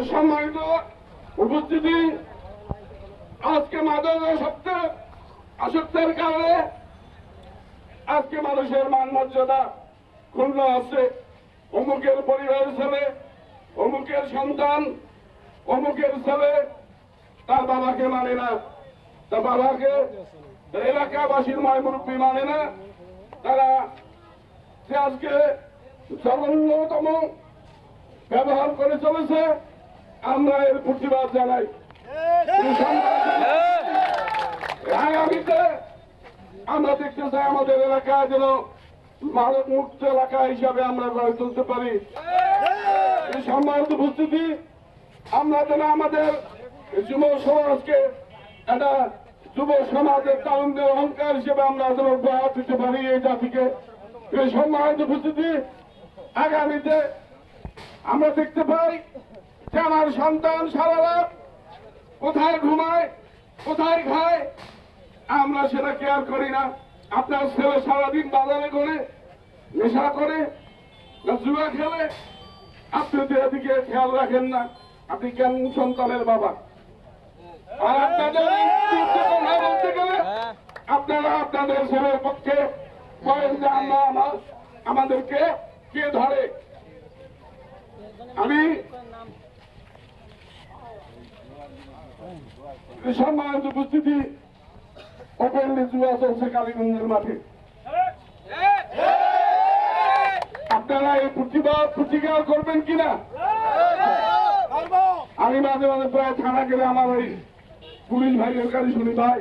সম্মানিত উপস্থিতি, আজকে মাদকাসক্তি আসক্তের কারণে আজকে মানুষের মান মর্যাদা ক্ষুণ্ণ আছে। অমুকের পরিবারের ছেলে, অমুকের সন্তান, অমুকের ছেলে তার বাবাকে মানে না, তার বাবাকে এলাকাবাসীর মুরব্বী মানে না। তারা যে আজকে জঘন্যতম ব্যবহার করে চলেছে, আমরা এর প্রতিবাদ জানাই। আগামীতে আমরা দেখতে চাই আমাদের এলাকায় যেন মাদক মুক্ত এলাকা হিসাবে আমরা গড়ে তুলতে পারি। সম্মানিত উপস্থিতি, আমরা যেন আমাদের যুব সমাজকে একটা যুব সমাজের তরুণদের অহংকার হিসেবে আমরা যেন উপহার দিতে পারি এই জাতিকে। সম্মানিত উপস্থিতি, আগামীতে আমরা দেখতে পাই যে আমার সন্তান সারা রাত কোথায় ঘুমায়, কোথায় খায়, আমরা সেটা কেয়ার করি না। আপনার ছেলে সারাদিন বাজারে করে নেশা করে না জুয়া খেলে, আপনি তো এদিকে খেয়াল রাখেন না। আপনি কেন সন্তানের বাবা? আর আপনাদের বলতে গেলে আপনারা আপনাদের ছেলের পক্ষে বলেন যে আমরা আমাদেরকে কে ধরে। আমি সম্মানিত উপস্থিতি, ওপেনলি জুয়া চলছে কালীগঞ্জের মাঠে। আপনারা এই প্রতিকার করবেন কিনা? আমি মাঝে মাঝে প্রায় থানা গেলে আমার ওই পুলিশ ভাইয়ের কাছে শুনি, ভাই